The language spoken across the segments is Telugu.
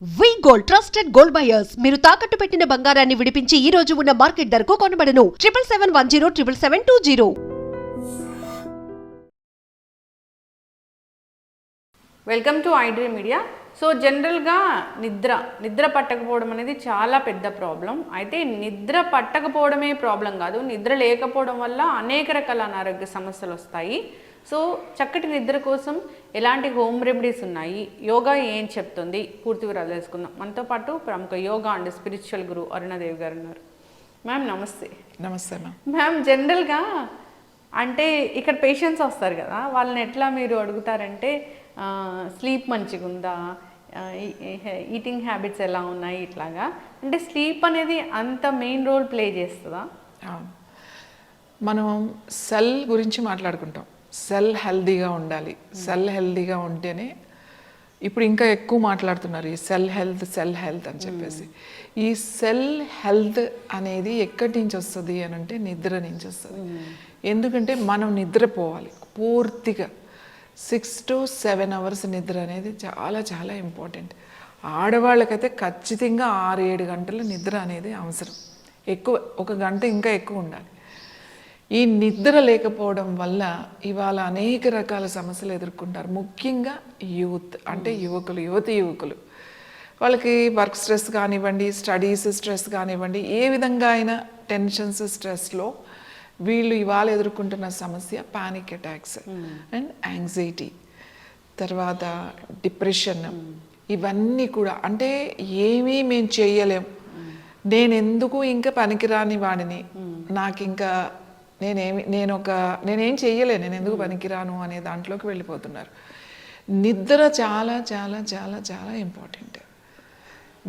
వి గోల్డ్ ట్రస్టెడ్ గోల్డ్ బయర్స్ మీరు తాకట్టు పెట్టిన బంగారాన్ని విడిపించి ఈ రోజు ఉన్న మార్కెట్ ధరకు కొనబడను 7771077720. Welcome to iDream media. So జనరల్గా నిద్ర పట్టకపోవడం అనేది చాలా పెద్ద ప్రాబ్లం. అయితే నిద్ర పట్టకపోవడమే ప్రాబ్లం కాదు, నిద్ర లేకపోవడం వల్ల అనేక రకాల అనారోగ్య సమస్యలు వస్తాయి. సో చక్కటి నిద్ర కోసం ఎలాంటి హోమ్ రెమెడీస్ ఉన్నాయి, యోగా ఏం చెప్తుంది, పూర్తి వివరాలు తెలుసుకుందాం. మనతో పాటు ప్రముఖ యోగా అండ్ స్పిరిచువల్ గురు అరుణాదేవి గారు ఉన్నారు. మ్యామ్ నమస్తే. నమస్తే మ్యామ్. మ్యామ్ జనరల్గా అంటే ఇక్కడ పేషెంట్స్ వస్తారు కదా, వాళ్ళని ఎట్లా మీరు అడుగుతారంటే స్లీప్ మంచిగా ఉందా, ఈటింగ్ హ్యాబిట్స్ ఎలా ఉన్నాయి, ఇట్లాగా అంటే స్లీప్ అనేది అంత మెయిన్ రోల్ ప్లే చేస్తుందా? మనం సెల్ గురించి మాట్లాడుకుంటాం. సెల్ హెల్దీగా ఉండాలి, సెల్ హెల్దీగా ఉంటేనే ఇప్పుడు ఇంకా ఎక్కువ మాట్లాడుతున్నారు ఈ సెల్ హెల్త్ అని చెప్పేసి. ఈ సెల్ హెల్త్ అనేది ఎక్కడి నుంచి వస్తుంది అని అంటే నిద్ర నుంచి వస్తుంది. ఎందుకంటే మనం నిద్రపోవాలి పూర్తిగా 6 to 7 hours నిద్ర అనేది చాలా చాలా ఇంపార్టెంట్. ఆడవాళ్ళకైతే ఖచ్చితంగా 6-7 గంటల నిద్ర అనేది అవసరం. ఎక్కువ 1 గంట ఇంకా ఎక్కువ ఉండాలి. ఈ నిద్ర లేకపోవడం వల్ల ఇవాళ అనేక రకాల సమస్యలు ఎదుర్కొంటారు. ముఖ్యంగా యూత్ అంటే యువకులు వాళ్ళకి వర్క్ స్ట్రెస్ కానివ్వండి, స్టడీస్ స్ట్రెస్ కానివ్వండి, ఏ విధంగా అయినా టెన్షన్స్ స్ట్రెస్లో వీళ్ళు ఇవాళ ఎదుర్కొంటున్న సమస్య పానిక్ అటాక్స్ అండ్ యాంగ్జైటీ, తర్వాత డిప్రెషన్. ఇవన్నీ కూడా అంటే ఏమీ మేము చేయలేం, నేనెందుకు ఇంకా పనికిరాని వాడిని, నాకు ఇంకా నేనేం చెయ్యలేను, నేను ఎందుకు పనికిరాను అనే దాంట్లోకి వెళ్ళిపోతున్నారు. నిద్ర చాలా చాలా చాలా చాలా ఇంపార్టెంట్.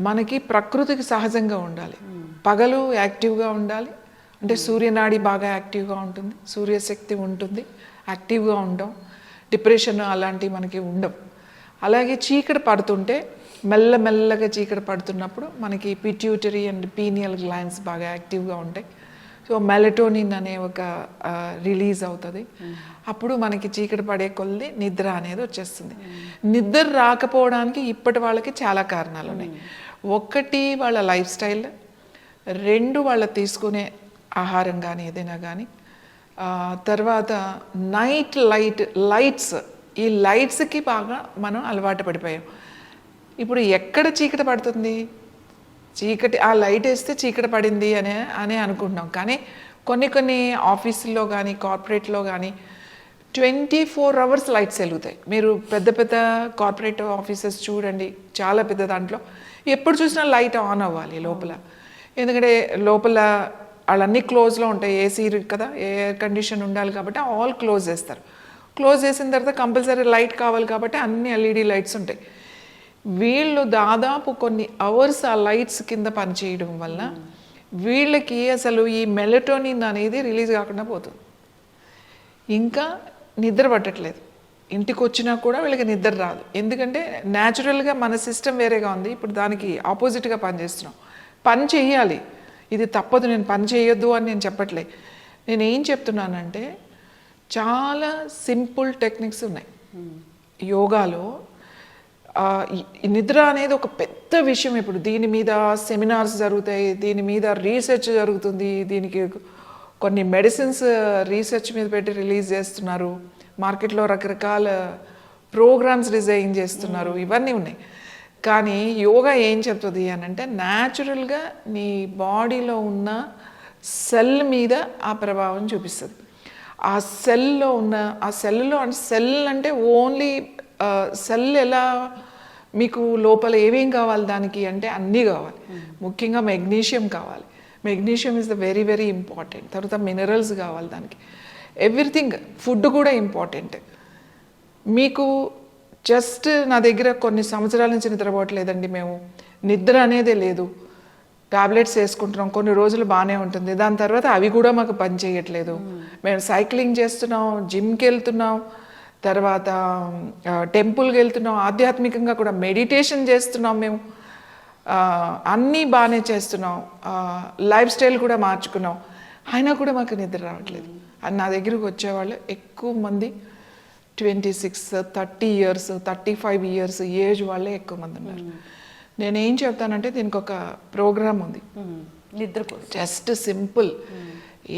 మనకి ప్రకృతికి సహజంగా ఉండాలి. పగలు యాక్టివ్గా ఉండాలి, అంటే సూర్యనాడి బాగా యాక్టివ్గా ఉంటుంది, సూర్యశక్తి ఉంటుంది, యాక్టివ్గా ఉండడం, డిప్రెషన్ అలాంటివి మనకి ఉండవు. అలాగే చీకటి పడుతుంటే మెల్లమెల్లగా చీకటి పడుతున్నప్పుడు మనకి పిట్యూటరీ అండ్ పీనియల్ గ్లాండ్స్ బాగా యాక్టివ్గా ఉంటాయి. సో మెలటోనిన్ అనే ఒక రిలీజ్ అవుతుంది. అప్పుడు మనకి చీకటి పడే కొద్ది నిద్ర అనేది వచ్చేస్తుంది. నిద్ర రాకపోవడానికి ఇప్పటి వాళ్ళకి చాలా కారణాలు ఉన్నాయి. 1 వాళ్ళ లైఫ్ స్టైల్, 2 వాళ్ళ తీసుకునే ఆహారం కానీ ఏదైనా కానీ, తర్వాత నైట్ లైట్స్, ఈ లైట్స్కి బాగా మనం అలవాటు పడిపోయాం. ఇప్పుడు ఎక్కడ చీకటి పడుతుంది, చీకటి ఆ లైట్ వేస్తే చీకటి పడింది అనే అనుకుంటున్నాం. కానీ కొన్ని ఆఫీసుల్లో కానీ కార్పొరేట్లో కానీ 24 hours లైట్స్ వెలుగుతాయి. మీరు పెద్ద కార్పొరేట్ ఆఫీసెస్ చూడండి, చాలా పెద్ద దాంట్లో ఎప్పుడు చూసినా లైట్ ఆన్ అవ్వాలి లోపల. ఎందుకంటే లోపల వాళ్ళన్నీ క్లోజ్లో ఉంటాయి, ఏసీ కదా, ఎయిర్ కండిషన్ ఉండాలి కాబట్టి ఆల్ క్లోజ్ చేస్తారు. క్లోజ్ చేసిన తర్వాత కంపల్సరీ లైట్ కావాలి కాబట్టి అన్ని ఎల్ఈడి లైట్స్ ఉంటాయి. వీళ్ళు దాదాపు కొన్ని అవర్స్ ఆ లైట్స్ కింద పనిచేయడం వల్ల వీళ్ళకి అసలు ఈ మెలటోనిన్ అనేది రిలీజ్ కాకుండా పోతుంది. ఇంకా నిద్ర పట్టట్లేదు, ఇంటికి వచ్చినా కూడా వీళ్ళకి నిద్ర రాదు. ఎందుకంటే న్యాచురల్గా మన సిస్టమ్ వేరేగా ఉంది, ఇప్పుడు దానికి ఆపోజిట్గా పనిచేస్తున్నాం. పని చెయ్యాలి, ఇది తప్పదు, నేను పని చేయొద్దు అని నేను చెప్పట్లే. నేను ఏం చెప్తున్నానంటే చాలా సింపుల్ టెక్నిక్స్ ఉన్నాయి యోగాలో. నిద్ర అనేది ఒక పెద్ద విషయం. ఇప్పుడు దీని మీద సెమినార్స్ జరుగుతాయి, దీని మీద రీసెర్చ్ జరుగుతుంది, దీనికి కొన్ని మెడిసిన్స్ రీసెర్చ్ మీద పెట్టి రిలీజ్ చేస్తున్నారు, మార్కెట్లో రకరకాల ప్రోగ్రామ్స్ డిజైన్ చేస్తున్నారు, ఇవన్నీ ఉన్నాయి. కానీ యోగా ఏం చెప్తుంది అని అంటే న్యాచురల్గా నీ బాడీలో ఉన్న సెల్ మీద ఆ ప్రభావం చూపిస్తుంది. ఆ సెల్లో అంటే సెల్ అంటే ఓన్లీ సెల్ ఎలా, మీకు లోపల ఏమేం కావాలి దానికి అంటే అన్నీ కావాలి. ముఖ్యంగా మెగ్నీషియం కావాలి, magnesium is the very very important. తర్వాత మినరల్స్ కావాలి దానికి, ఎవ్రీథింగ్. ఫుడ్ కూడా ఇంపార్టెంట్. మీకు జస్ట్ నా దగ్గర కొన్ని సంవత్సరాల నుంచి నిద్రపోవట్లేదండి, మేము నిద్ర అనేదే లేదు, టాబ్లెట్స్ వేసుకుంటున్నాం, కొన్ని రోజులు బాగానే ఉంటుంది, దాని తర్వాత అవి కూడా మాకు పని చేయట్లేదు, మేము సైక్లింగ్ చేస్తున్నాం, జిమ్కి వెళ్తున్నాం, తర్వాత టెంపుల్కి వెళ్తున్నాం, ఆధ్యాత్మికంగా కూడా మెడిటేషన్ చేస్తున్నాం, మేము అన్నీ బాగానే చేస్తున్నాం, లైఫ్ స్టైల్ కూడా మార్చుకున్నాం, అయినా కూడా మాకు నిద్ర రావట్లేదు అని నా దగ్గరకు వచ్చేవాళ్ళు ఎక్కువ మంది 26, 30 years, 35 years ఏజ్ వాళ్ళే ఎక్కువ మంది ఉన్నారు. నేనేం చెప్తానంటే దీనికి ఒక ప్రోగ్రామ్ ఉంది, నిద్ర కోసం. జస్ట్ సింపుల్,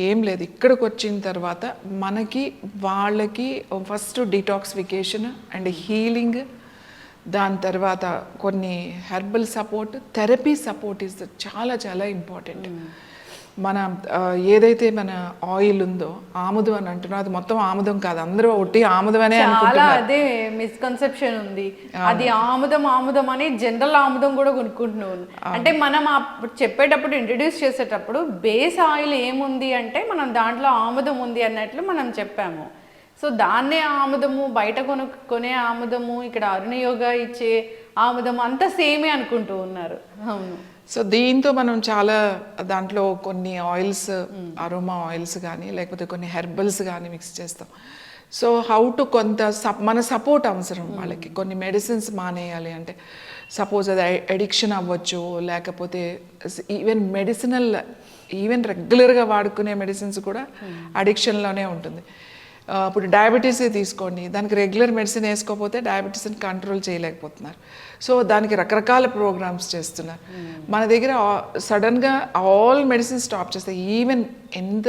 ఏం లేదు. ఇక్కడికి వచ్చిన తర్వాత మనకి వాళ్ళకి ఫస్ట్ డిటాక్సిఫికేషన్ అండ్ హీలింగ్, దాని తర్వాత కొన్ని herbal support, therapy support is చాలా చాలా ఇంపార్టెంట్. మన ఏదైతే మన ఆయిల్ ఉందో, ఆముదం అని అంటున్నాం, అది మొత్తం ఆముదం కాదు, అందరూ ఒట్టి ఆముదం అనే చాలా అనుకుంటున్నారు. అదే మిస్కన్సెప్షన్ ఉంది, అది ఆముదం ఆముదం అని జనరల్ ఆముదం కూడా కొనుక్కుంటున్నాను. అంటే మనం చెప్పేటప్పుడు ఇంట్రడ్యూస్ చేసేటప్పుడు బేస్ ఆయిల్ ఏముంది అంటే మనం దాంట్లో ఆముదం ఉంది అన్నట్లు మనం చెప్పాము. సో దాన్నే ఆముదము, బయట కొనే ఆముదము, ఇక్కడ అరుణయోగ ఇచ్చే ఆముదము అంతా సేమే అనుకుంటూ ఉన్నారు. అవును. సో దీంతో మనం చాలా దాంట్లో కొన్ని ఆయిల్స్, అరోమా ఆయిల్స్ కానీ లేకపోతే కొన్ని హెర్బల్స్ కానీ మిక్స్ చేస్తాం. సో హౌ టు కొంత మన సపోర్ట్ అవసరం వాళ్ళకి. కొన్ని మెడిసిన్స్ మానేయాలి అంటే సపోజ్ అది అడిక్షన్ అవ్వచ్చు, లేకపోతే ఈవెన్ మెడిసినల్, ఈవెన్ రెగ్యులర్గా వాడుకునే మెడిసిన్స్ కూడా అడిక్షన్లోనే ఉంటుంది. ఇప్పుడు డయాబెటీస్ తీసుకోండి, దానికి రెగ్యులర్ మెడిసిన్ వేసుకోకపోతే డయాబెటీస్ని కంట్రోల్ చేయలేకపోతున్నారు. సో దానికి రకరకాల ప్రోగ్రామ్స్ చేస్తున్నారు. మన దగ్గర సడన్గా ఆల్ మెడిసిన్స్ స్టాప్ చేస్తాయి. ఈవెన్ ఎంత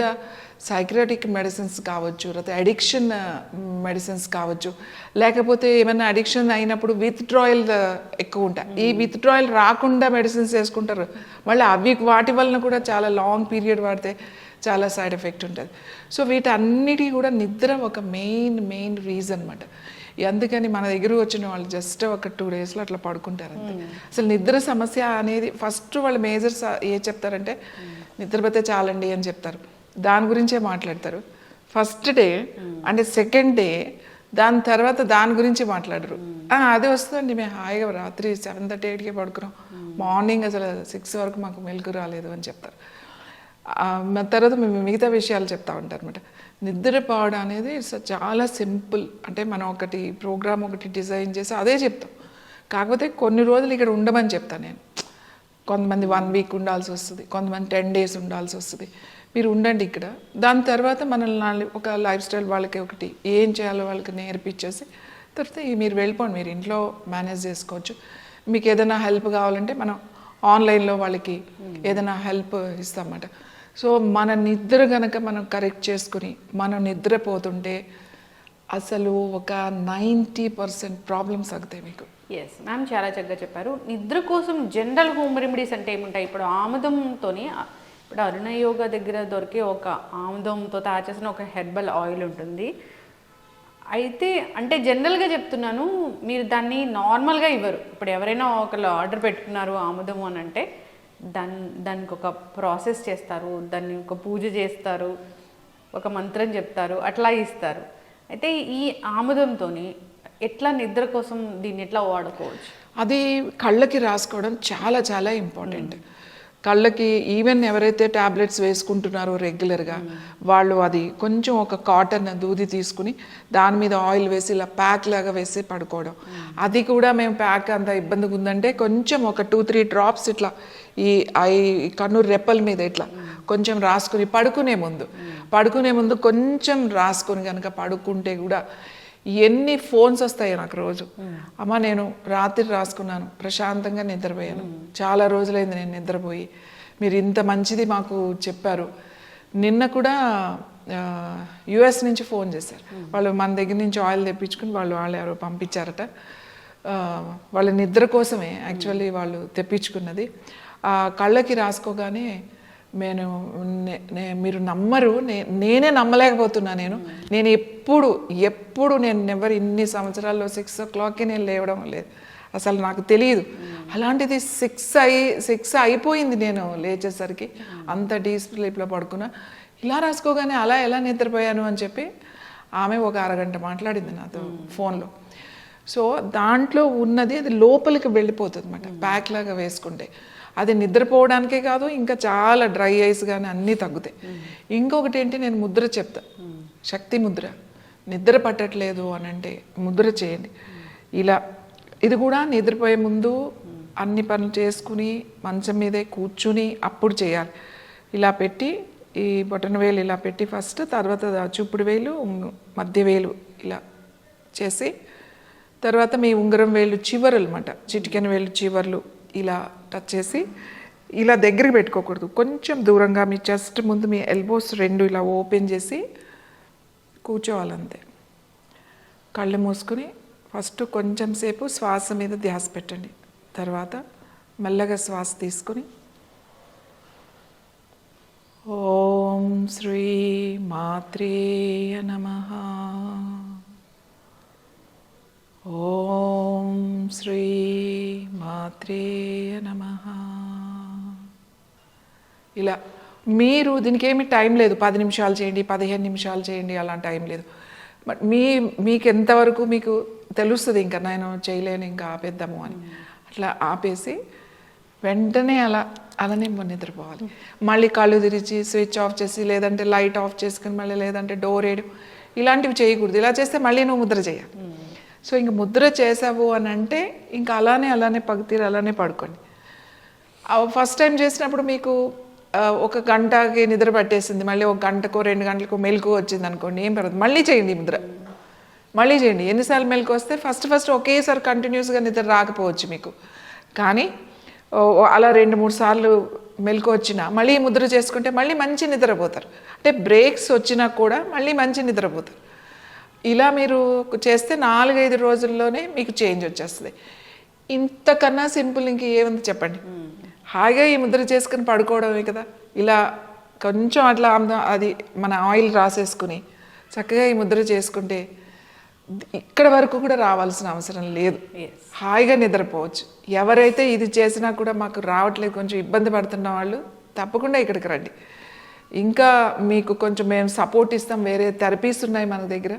సైక్రాటిక్ మెడిసిన్స్ కావచ్చు, లేకపోతే అడిక్షన్ మెడిసిన్స్ కావచ్చు, లేకపోతే ఏమైనా అడిక్షన్ అయినప్పుడు విత్డ్రాయల్ ఎక్కువ ఉంటాయి. ఈ విత్డ్రాయల్ రాకుండా మెడిసిన్స్ వేసుకుంటారు, మళ్ళీ అవి వాటి వలన కూడా చాలా లాంగ్ పీరియడ్ వాడితే చాలా సైడ్ ఎఫెక్ట్ ఉంటుంది. సో వీటన్నిటి కూడా నిద్ర ఒక మెయిన్ రీజన్ అన్నమాట. అందుకని మన దగ్గర వచ్చిన వాళ్ళు జస్ట్ ఒక 2 daysలో అట్లా పడుకుంటారు అంతే. అసలు నిద్ర సమస్య అనేది ఫస్ట్ వాళ్ళు మేజర్స్ ఏ చెప్తారంటే నిద్రపోతే చాలండి అని చెప్తారు, దాని గురించే మాట్లాడతారు ఫస్ట్ డే. అంటే సెకండ్ డే దాని తర్వాత దాని గురించి మాట్లాడరు. అదే వస్తుందండి, మేము హాయిగా రాత్రి 7:30, 8కే పడుకున్నాం, మార్నింగ్ అసలు 6 వరకు మాకు మెలకు రాలేదు అని చెప్తారు. తర్వాత మేము మిగతా విషయాలు చెప్తా ఉంటారు అనమాట. నిద్రపోవడం అనేది చాలా సింపుల్. అంటే మనం ఒకటి ప్రోగ్రామ్ ఒకటి డిజైన్ చేసి అదే చెప్తాం, కాకపోతే కొన్ని రోజులు ఇక్కడ ఉండమని చెప్తాను నేను. కొంతమంది 1 week ఉండాల్సి వస్తుంది, కొంతమంది 10 days ఉండాల్సి వస్తుంది. మీరు ఉండండి ఇక్కడ, దాని తర్వాత మనల్ని ఒక లైఫ్ స్టైల్ వాళ్ళకి ఒకటి ఏం చేయాలో వాళ్ళకి నేర్పించేసి తర్వాత మీరు వెళ్ళిపోండి, మీరు ఇంట్లో మేనేజ్ చేసుకోవచ్చు. మీకు ఏదైనా హెల్ప్ కావాలంటే మనం ఆన్లైన్లో వాళ్ళకి ఏదైనా హెల్ప్ ఇస్తామన్నమాట. సో మన నిద్ర కనుక మనం కరెక్ట్ చేసుకుని మనం నిద్రపోతుంటే అసలు ఒక 90% ప్రాబ్లమ్స్ అవుతాయి మీకు. ఎస్ మ్యామ్, చాలా చక్కగా చెప్పారు. నిద్ర కోసం జనరల్ హోమ్ రెమెడీస్ అంటే ఏముంటాయి? ఇప్పుడు ఆముదంతోని, ఇప్పుడు అరుణయోగ దగ్గర దొరికే ఒక ఆముదంతో తయారు చేసిన ఒక హెర్బల్ ఆయిల్ ఉంటుంది. అయితే అంటే జనరల్గా చెప్తున్నాను, మీరు దాన్ని నార్మల్గా ఇవ్వరు. ఇప్పుడు ఎవరైనా ఒకళ్ళు ఆర్డర్ పెట్టుకున్నారు ఆముదము అని అంటే దానికి ఒక ప్రాసెస్ చేస్తారు, దాన్ని ఒక పూజ చేస్తారు, ఒక మంత్రం చెప్తారు, అట్లా ఇస్తారు. అయితే ఈ ఆముదంతో ఎట్లా నిద్ర కోసం దీన్ని ఎట్లా వాడుకోవచ్చు? అది కళ్ళకి రాసుకోవడం చాలా చాలా ఇంపార్టెంట్. కళ్ళకి ఈవెన్ ఎవరైతే ట్యాబ్లెట్స్ వేసుకుంటున్నారో రెగ్యులర్గా వాళ్ళు అది కొంచెం ఒక కాటన్ దూది తీసుకుని దాని మీద ఆయిల్ వేసి ఇలా ప్యాక్ లాగా వేసి పడుకోవడం. అది కూడా మేము ప్యాక్ అంత ఇబ్బందిగా ఉందంటే కొంచెం ఒక 2-3 drops ఇట్లా ఈ కన్ను రెప్పల మీద ఇట్లా కొంచెం రాసుకుని పడుకునే ముందు కొంచెం రాసుకొని కనుక పడుకుంటే కూడా ఎన్ని ఫోన్స్ వస్తాయి నాకు రోజు, అమ్మ నేను రాత్రి రాసుకున్నాను, ప్రశాంతంగా నిద్రపోయాను, చాలా రోజులైంది నేను నిద్రపోయి, మీరు ఇంత మంచిది మాకు చెప్పారు. నిన్న కూడా US నుంచి ఫోన్ చేశారు, వాళ్ళు మన దగ్గర నుంచి ఆయిల్ తెప్పించుకుని వాళ్ళు ఎవరో పంపించారట. వాళ్ళ నిద్ర కోసమే యాక్చువల్లీ వాళ్ళు తెప్పించుకున్నది. కళ్ళకి రాసుకోగానే మీరు నమ్మరు, నేనే నమ్మలేకపోతున్నా. నేను ఎప్పుడు నేను నెవర్ ఇన్ని సంవత్సరాల్లో 6 o'clockకి నేను లేవడం లేదు, అసలు నాకు తెలియదు. అలాంటిది 6 అయిపోయింది నేను లేచేసరికి, అంత డీప్ స్లీప్లో పడుకున్నా. ఇలా రాసుకోగానే అలా ఎలా నిద్రపోయాను అని చెప్పి ఆమె ఒక అరగంట మాట్లాడింది నాతో ఫోన్లో. సో దాంట్లో ఉన్నది అది లోపలికి వెళ్ళిపోతుంది అన్నమాట ప్యాక్ లాగా వేసుకుంటే. అది నిద్రపోవడానికే కాదు, ఇంకా చాలా డ్రై ఐస్ కానీ అన్నీ తగ్గుతాయి. ఇంకొకటి ఏంటి, నేను ముద్ర చెప్తా, శక్తి ముద్ర. నిద్ర పట్టట్లేదు అని అంటే ముద్ర చేయండి. ఇలా ఇది కూడా నిద్రపోయే ముందు అన్ని పనులు చేసుకుని మంచం మీదే కూర్చుని అప్పుడు చేయాలి. ఇలా పెట్టి ఈ బొటన వేలు ఇలా పెట్టి ఫస్ట్, తర్వాత చూపుడు వేలు, మధ్య వేలు ఇలా చేసి, తర్వాత మీ ఉంగరం వేలు చివరలు అన్నమాట, చిటికెన వేలు చివర్లు ఇలా టచ్ చేసి ఇలా దగ్గరికి పెట్టుకోకూడదు, కొంచెం దూరంగా మీ చెస్ట్ ముందు మీ ఎల్బోస్ రెండు ఇలా ఓపెన్ చేసి కూర్చోవాలంతే. కళ్ళు మూసుకుని ఫస్ట్ కొంచెం సేపు శ్వాస మీద ధ్యాస పెట్టండి. తర్వాత మెల్లగా శ్వాస తీసుకుని ఓం శ్రీ మాత్రే నమః, ఓం శ్రీ మాత్రే నమః. ఇలా మీరు దీనికి ఏమి టైం లేదు, 10 నిమిషాలు చేయండి, 15 నిమిషాలు చేయండి, అలా టైం లేదు. బట్ మీకు ఎంతవరకు మీకు తెలుస్తుంది ఇంకా నేను చేయలేను ఇంకా ఆపేద్దాము అని, అట్లా ఆపేసి వెంటనే అలానే నిద్రపోవాలి. మళ్ళీ కళ్ళు తెరిచి స్విచ్ ఆఫ్ చేసి లేదంటే లైట్ ఆఫ్ చేసుకుని మళ్ళీ లేదంటే డోర్ వేయడం ఇలాంటివి చేయకూడదు. ఇలా చేస్తే మళ్ళీ నువ్వు ముద్ర చేయాలి. సో ఇంక ముద్ర చేసావు అని అంటే ఇంకా అలానే పగతీరు అలానే పడుకోండి. ఫస్ట్ టైం చేసినప్పుడు మీకు ఒక గంటకి నిద్ర పట్టేసింది, మళ్ళీ ఒక గంటకో 2 గంటలకో మెలకు వచ్చింది అనుకోండి, ఏం పర్వాలేదు, మళ్ళీ చేయండి ముద్ర, మళ్ళీ చేయండి. ఎన్నిసార్లు మెలకు వస్తే ఫస్ట్ ఒకేసారి కంటిన్యూస్గా నిద్ర రాకపోవచ్చు మీకు, కానీ అలా 2-3 సార్లు మెలకు వచ్చినా మళ్ళీ ముద్ర చేసుకుంటే మళ్ళీ మంచి నిద్రపోతారు. అంటే బ్రేక్స్ వచ్చినా కూడా మళ్ళీ మంచి నిద్రపోతారు. ఇలా మీరు చేస్తే 4-5 రోజుల్లోనే మీకు చేంజ్ వచ్చేస్తుంది. ఇంతకన్నా సింపుల్ ఇంక ఏముంది చెప్పండి. హాయిగా ఈ ముద్ర చేసుకుని పడుకోవడమే కదా. ఇలా కొంచెం అట్లా అది మన ఆయిల్ రాసేసుకుని చక్కగా ఈ ముద్ర చేసుకుంటే ఇక్కడ వరకు కూడా రావాల్సిన అవసరం లేదు, హాయిగా నిద్రపోవచ్చు. ఎవరైతే ఇది చేసినా కూడా మాకు రావట్లేదు, కొంచెం ఇబ్బంది పడుతున్న వాళ్ళు తప్పకుండా ఇక్కడికి రండి. ఇంకా మీకు కొంచెం మేము సపోర్ట్ ఇస్తాం, వేరే థెరపీస్ ఉన్నాయి మన దగ్గర,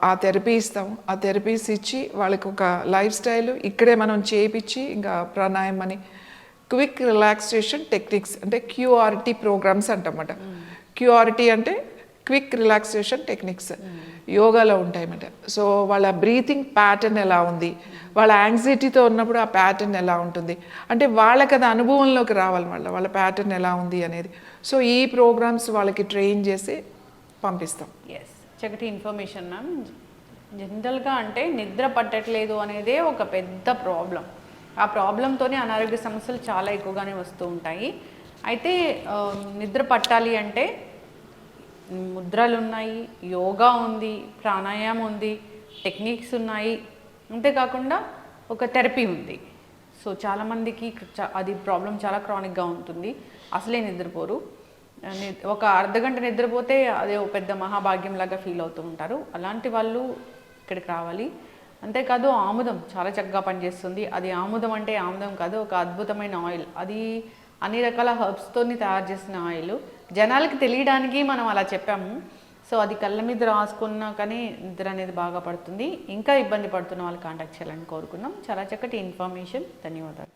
ఆ థెరపీ ఇస్తాం. ఆ థెరపీస్ ఇచ్చి వాళ్ళకి ఒక లైఫ్ స్టైల్ ఇక్కడే మనం చేయించి, ఇంకా ప్రాణాయామం అని క్విక్ రిలాక్సేషన్ టెక్నిక్స్ అంటే QRT ప్రోగ్రామ్స్ అంటమాట. QRT అంటే క్విక్ రిలాక్సేషన్ టెక్నిక్స్ యోగాలో ఉంటాయన్నమాట. సో వాళ్ళ బ్రీతింగ్ ప్యాటర్న్ ఎలా ఉంది, వాళ్ళ యాంగ్జైటీతో ఉన్నప్పుడు ఆ ప్యాటర్న్ ఎలా ఉంటుంది అంటే వాళ్ళకి అది అనుభవంలోకి రావాలి, వాళ్ళ ప్యాటర్న్ ఎలా ఉంది అనేది. సో ఈ ప్రోగ్రామ్స్ వాళ్ళకి ట్రైన్ చేసి పంపిస్తాం. ఎస్, చక్కటి ఇన్ఫర్మేషన్ మ్యామ్. జనరల్గా అంటే నిద్ర పట్టట్లేదు అనేదే ఒక పెద్ద ప్రాబ్లం. ఆ ప్రాబ్లంతోనే అనారోగ్య సమస్యలు చాలా ఎక్కువగానే వస్తూ ఉంటాయి. అయితే నిద్ర పట్టాలి అంటే ముద్రలు ఉన్నాయి, యోగా ఉంది, ప్రాణాయామం ఉంది, టెక్నిక్స్ ఉన్నాయి, అంతేకాకుండా ఒక థెరపీ ఉంది. సో చాలామందికి అది ప్రాబ్లం చాలా క్రానిక్గా ఉంటుంది, అసలే నిద్రపోరు. ఒక అర్ధగంట నిద్రపోతే అదే ఒక పెద్ద మహాభాగ్యం లాగా ఫీల్ అవుతూ ఉంటారు. అలాంటి వాళ్ళు ఇక్కడికి రావాలి. అంతేకాదు ఆముదం చాలా చక్కగా పనిచేస్తుంది. అది ఆముదం అంటే ఆముదం కాదు, ఒక అద్భుతమైన ఆయిల్. అది అన్ని రకాల హర్బ్స్తో తయారు చేసిన ఆయిల్. జనాలకి తెలియడానికి మనం అలా చెప్పాము. సో అది కళ్ళ మీద రాసుకున్నా కానీ నిద్ర అనేది బాగా పడుతుంది. ఇంకా ఇబ్బంది పడుతున్న వాళ్ళు కాంటాక్ట్ చేయాలని కోరుకున్నాం. చాలా చక్కటి ఇన్ఫర్మేషన్, ధన్యవాదాలు.